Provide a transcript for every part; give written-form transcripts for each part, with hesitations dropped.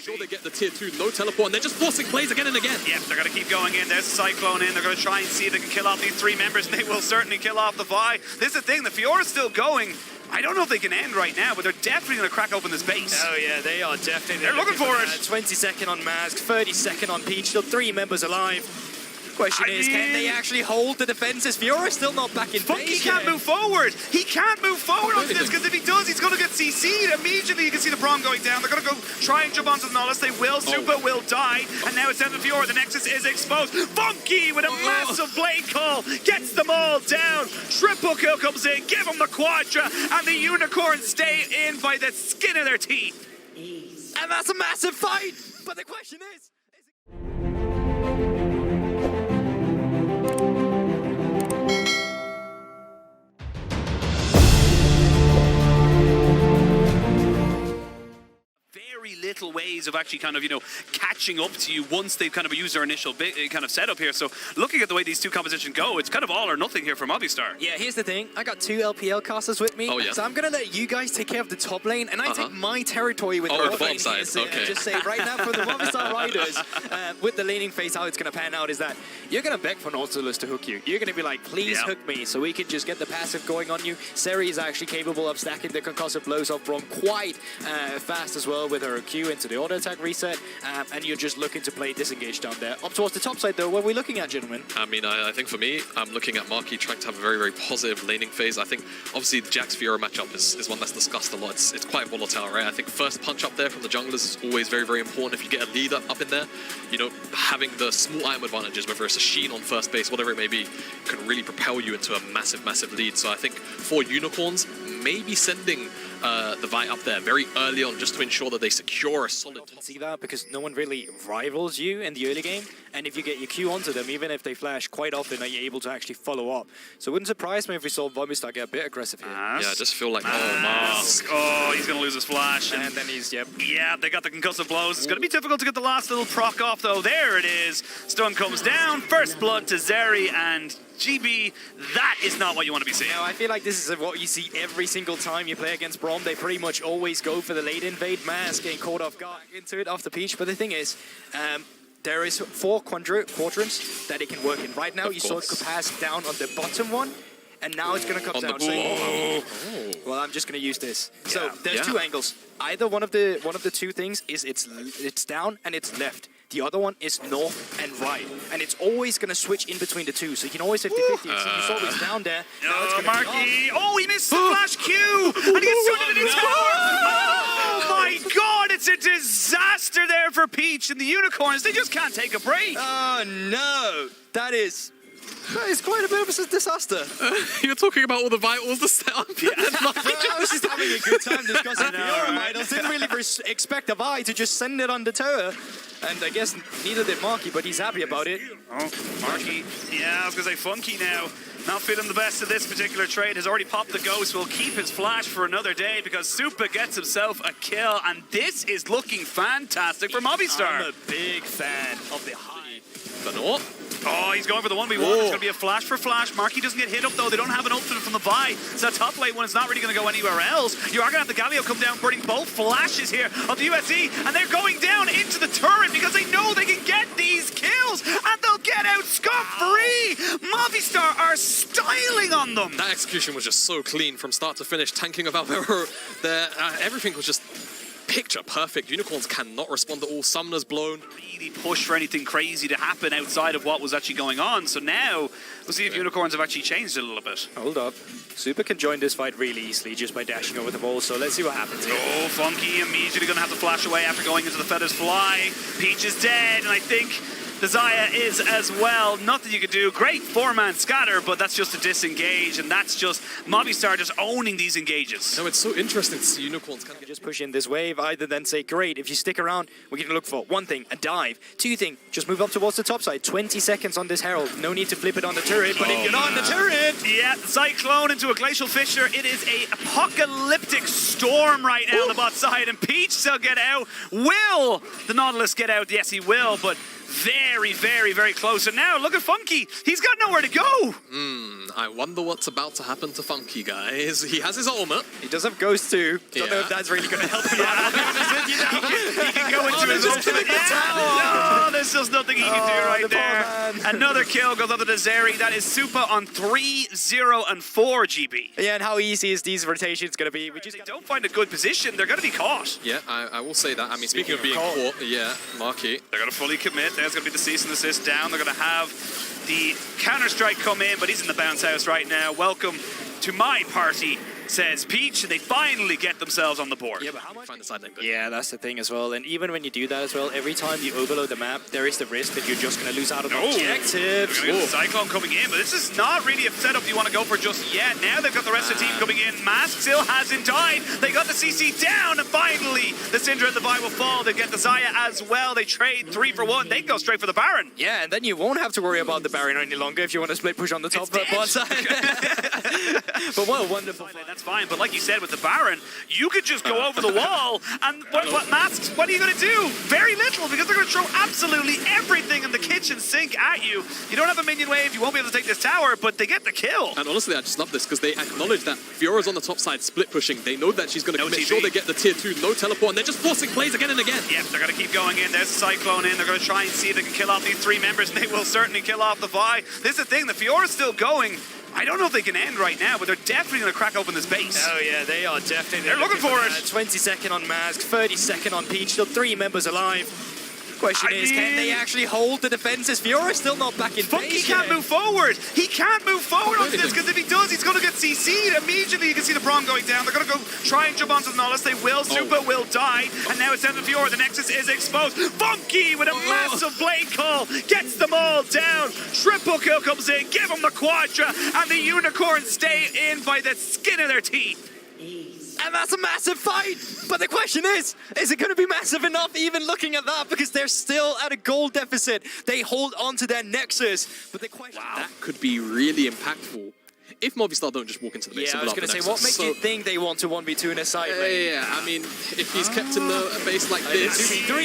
sure they get the tier 2, no teleport, and they're just forcing plays again and again. Yeah, they're going to keep going in. There's the Cyclone in. They're going to try and see if they can kill off these 3 members, and they will certainly kill off the Vi. This is the thing, the Fiora's still going. I don't know if they can end right now, but they're definitely going to crack open this base. Oh yeah, they are definitely. They're looking for it. 20-second on Mask, 30-second on Peach, still 3 members alive. Question is, can they actually hold the defenses? Fiora's still not back in Funky base can't yet. move forward. He can't move forward onto this, because if he does, he's going to get CC'd. Immediately, you can see the Braun going down. They're going to go try and jump onto the Nautilus. They will. Super will die. And now it's down to Fiora. The Nexus is exposed. Funky with a massive blade call gets them all down. Triple kill comes in. Give them the Quadra. And the Unicorns stay in by the skin of their teeth. And that's a massive fight. But the question is... Little ways of actually kind of, you know, catching up to you once they've kind of used their initial kind of setup here. So looking at the way these two compositions go, it's kind of all or nothing here for Movistar. Yeah, here's the thing. I got 2 LPL casters with me, so I'm going to let you guys take care of the top lane, and I take my territory with the bot lane side. here. And just say right now for the Movistar Riders, with the laning phase, how it's going to pan out is that you're going to beg for Nautilus to hook you. You're going to be like, please hook me so we can just get the passive going on you. Zeri is actually capable of stacking the concussive blows off Braun quite fast as well with her Q into the auto attack reset, and you're just looking to play disengage down there. Up towards the top side though, what are we looking at, gentlemen? I mean, I think for me, I'm looking at Marky trying to have a very, very positive laning phase. I think obviously the Jax Fiora matchup is one that's discussed a lot. It's quite volatile, right? I think first punch up there from the junglers is always very, very important. If you get a lead up in there, you know, having the small item advantages, whether it's a Sheen on first base, whatever it may be, can really propel you into a massive, massive lead. So I think for Unicorns, maybe sending the Vi up there very early on just to ensure that they secure a solid top. See that because no one really rivals you in the early game, and if you get your Q onto them, even if they flash, quite often are you able to actually follow up. So it wouldn't surprise me if we saw Movistar get a bit aggressive here. Yeah, I just feel like Mask. Oh, he's going to lose his flash. And then he's, yeah, they got the concussive blows. It's going to be difficult to get the last little proc off though. There it is. Stun comes down. First blood to Zeri and GB. That is not what you want to be seeing. No, I feel like this is what you see every single time you play against Braun. They pretty much always go for the late invade. Mask getting caught off guard into it off the Peach. But the thing is, there is 4 quadrants that it can work in. Right now, you saw it pass down on the bottom one, and now it's going to come down. Well, I'm just going to use this. So there's 2 angles. Either one of the 2 things is it's down and it's left. The other one is north and right. And it's always going to switch in between the 2. So you can always 50-50. So you saw it's down there. Now it's Marky. Oh, he missed the flash Q. And he gets suited in his tower. Oh, my God. It's a disaster there for Peach and the Unicorns. They just can't take a break. Oh, no. That is quite a bit of a disaster. You're talking about all the vitals, the setup. I was just having a good time discussing Fiora vitals. Didn't really expect a Vi to just send it on the tower. And I guess neither did Marky, but he's happy about it. Oh, Marky. Yeah, I was going to say Funky now. Not feeling the best of this particular trade. Has already popped the ghost. Will keep his flash for another day because Supa gets himself a kill. And this is looking fantastic for Movistar. I'm a big fan of the high. Venour. Oh, he's going for the 1v1. It's going to be a flash for flash. Marky doesn't get hit up, though. They don't have an ultimate from the Vi. So that top lane one is not really going to go anywhere else. You are going to have the Galio come down, burning both flashes here of the UoLSE. And they're going down into the turret because they know they can get these kills. And they'll get out scot-free. Movistar are styling on them. That execution was just so clean from start to finish. Tanking of Alvaro there. Everything was just picture perfect. Unicorns cannot respond to all. Summoner's blown. Really push for anything crazy to happen outside of what was actually going on. So now we'll see if Unicorns have actually changed it a little bit. Hold up. Supa can join this fight really easily just by dashing over the ball. So let's see what happens here. Oh, Funky immediately going to have to flash away after going into the Feathers Fly. Peach is dead, and I think the Xayah is as well. Nothing you can do. Great 4-man scatter, but that's just a disengage, and that's just Movistar just owning these engages. No, it's so interesting to see Unicorns kind of just push in this wave, either then say, great, if you stick around, we're going to look for 1 thing, a dive. 2 thing, just move up towards the top side. 20 seconds on this Herald. No need to flip it on the turret, but if you're not on the turret... Yeah, Cyclone into a Glacial Fissure. It is a apocalyptic storm right now on the bot side, and Peach still get out. Will the Nautilus get out? Yes, he will, but very, very, very close. And now, look at Funky. He's got nowhere to go. I wonder what's about to happen to Funky, guys. He has his ultimate. He does have Ghost too. Don't know if that's really going to help him out. He can go into his ultimate. No, there's just nothing he can do right there. Another kill goes over to Zeri. That is Super on 3-0 and 4, GB. Yeah, and how easy is these rotations going to be? They don't find a good position, they're going to be caught. Yeah, I will say that. I mean, speaking of being caught, yeah, Marky. They're going to fully commit. There's going to be the cease and desist down. They're going to have the counter-strike come in, but he's in the bounce house right now. Welcome to my party, says Peach, and they finally get themselves on the board. Yeah, but how much? Find the side lane good. Yeah, that's the thing as well. And even when you do that as well, every time you overload the map, there is the risk that you're just going to lose out on objectives. They're going to get the Cyclone coming in, but this is not really a setup you want to go for just yet. Now they've got the rest of the team coming in. Mask still hasn't died. They got the CC down, and finally the Syndra and the Vi will fall. They get the Xayah as well. They trade 3 for 1. They go straight for the Baron. Yeah, and then you won't have to worry about the Baron any longer if you want to split push on the top bot side. But what a wonderful fight. That's fine, but like you said with the Baron, you could just go over the wall, and what Masks, what are you going to do? Very little, because they're going to throw absolutely everything in the kitchen sink at you. You don't have a minion wave, you won't be able to take this tower, but they get the kill. And honestly, I just love this, because they acknowledge that Fiora's on the top side split pushing. They know that she's going to make sure they get the tier 2, no teleport, and they're just forcing plays again and again. Yep, they're going to keep going in. There's the Cyclone in. They're going to try and see if they can kill off these 3 members, and they will certainly kill off the Vi. This is the thing, the Fiora's still going. I don't know if they can end right now, but they're definitely going to crack open this base. Oh yeah, they are definitely. They're looking for it. 20-second on Mask, 30-second on Peach, still 3 members alive. Question is, can they actually hold the defenses? Fiora's still not back in Funky base can't yet. move forward. He can't move forward on this, because if he does, he's going to get CC'd. Immediately, you can see the Braun going down. They're going to go try and jump onto the Nautilus. They will. Super will die. And now it's down to Fiora. The Nexus is exposed. Funky with a massive blade call gets them all down. Triple kill comes in. Give them the Quadra. And the Unicorns stay in by the skin of their teeth. And that's a massive fight! But the question is it going to be massive enough even looking at that? Because they're still at a goal deficit. They hold on to their Nexus. But the question... Wow. That could be really impactful. If Movistar don't just walk into the base. Yeah, I was going to say, what makes you think they want to 1v2 in a side lane? Yeah, I mean, if he's kept in the base like this... 2v3,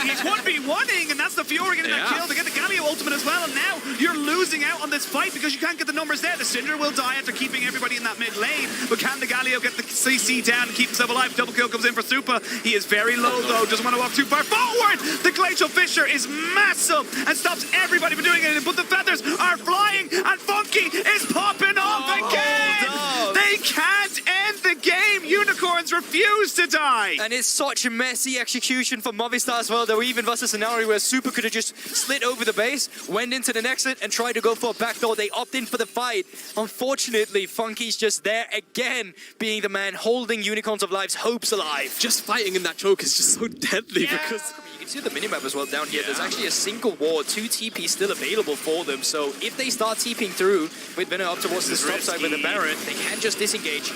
he's 1v1ing, and that's the Fiora getting that kill. They get the Galio ultimate as well, and now you're losing out on this fight because you can't get the numbers there. The Syndra will die after keeping everybody in that mid lane, but can the Galio get the CC down and keep himself alive? Double kill comes in for Super. He is very low, though, doesn't want to walk too far forward. The Glacial Fissure is massive and stops everybody from doing it, but the feathers are flying, and Funky is popping off again! They can't end the game! Unicorns refuse to die! And it's such a messy execution for Movistar as well. There were even was a scenario where Super could have just slid over the base, went into the exit, and tried to go for a backdoor. They opt in for the fight. Unfortunately, Funky's just there again, being the man holding Unicorns of Life's hopes alive. Just fighting in that choke is just so deadly because... You can see the minimap as well down here. There's actually a single ward, 2 TP still available for them. So if they start TPing through with Venour up towards the top side with the Baron, they can just disengage.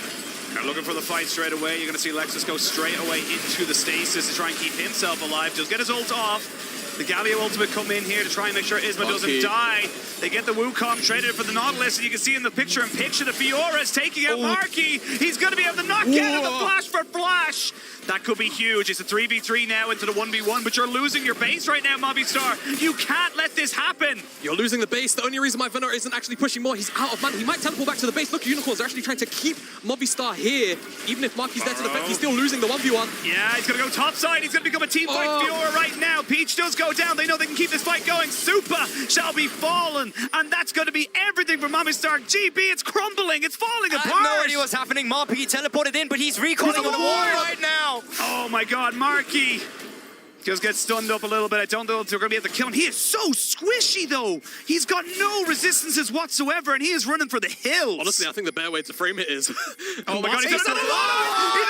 They're looking for the fight straight away. You're going to see Lekcyc go straight away into the stasis to try and keep himself alive. Just get his ult off. The Galio ultimate come in here to try and make sure Isma doesn't die. They get the Wukong traded for the Nautilus, and you can see in the picture-in-picture the Fiora is taking out Marky. He's going to be able to knock out the flash for flash. That could be huge. It's a 3v3 now into the 1v1, but you're losing your base right now, Movistar. You can't let this happen. You're losing the base. The only reason why Venour isn't actually pushing more, he's out of mana. He might teleport back to the base. Look, Unicorns are actually trying to keep Movistar here. Even if Marky's there to defend, he's still losing the 1v1. Yeah, he's going to go top side. He's going to become a team fight Fiora right now. Peach does go down. They know they can keep this fight going. Super shall be fallen, and that's going to be everything for Movistar. GB, it's crumbling. It's falling apart. I have no idea what's happening. Marky teleported in, but he's recalling on the wall right now. Oh my God, Marky just gets stunned up a little bit. I don't know if they're going to be able to kill him. He is so squishy, though. He's got no resistances whatsoever, and he is running for the hills. Honestly, I think the better way to frame it is... oh my God, he's another ward!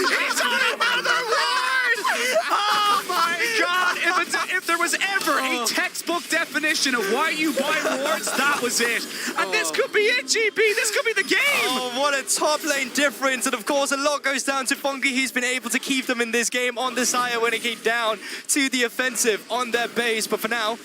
He's on another ward! Oh my God! If there was ever a textbook definition of why you buy rewards, that was it. And this could be it, GB. This could be the game. Oh, what a top lane difference. And of course, a lot goes down to Funky. He's been able to keep them in this game on the Xayah when it came down to the offensive on their base. But for now,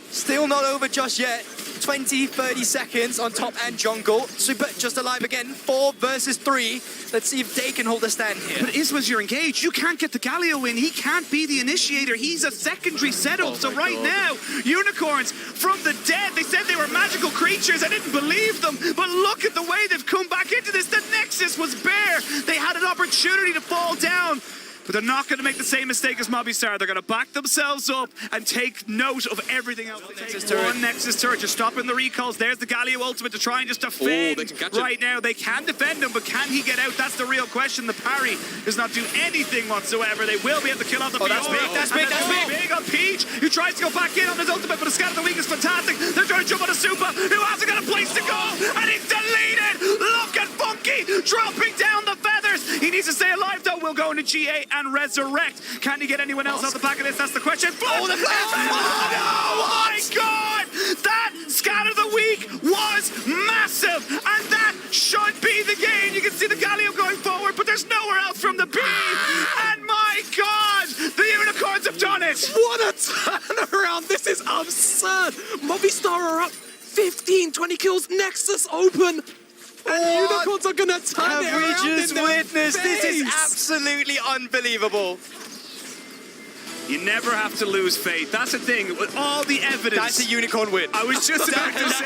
still not over just yet. 20, 30 seconds on top and jungle. Super just alive again. 4 versus 3. Let's see if they can hold a stand here. But Isma's you're engaged. You can't get the Galio in. He can't be the initiator. He's a secondary setup. So right now, Unicorns from the dead. They said they were magical creatures. I didn't believe them. But look at the way they've come back into this. The Nexus was bare. They had an opportunity to fall down. but they're not going to make the same mistake as Movistar. They're going to back themselves up and take note of everything else. One Nexus turret, just stopping the recalls. There's the Galio ultimate to try and just defend. they can catch right now. They can defend him, but can he get out? That's the real question. The parry does not do anything whatsoever. They will be able to kill off the that's Fiora. big, that's big, And that's big on Peach, who tries to go back in on his ultimate, but a scan of the weak is fantastic. They're trying to jump on a Super, who hasn't got a place to go, and he's deleted. Look at Funky dropping down the feathers. He needs to stay alive, though. We'll go into GA and resurrect. Can he get anyone else out the back of this? That's the question. Oh, the oh my God! That scan of the week was massive, and that should be the game. You can see the Galio going forward, but there's nowhere else from the B. And my God, the Unicorns have done it. What a turnaround! This is absurd! Movistar are up 15, 20 kills, Nexus open, and Unicorns are gonna turn it around in their witness. This is face. absolutely unbelievable. You never have to lose faith. That's the thing. With all the evidence. That's a unicorn win. I was just about to say.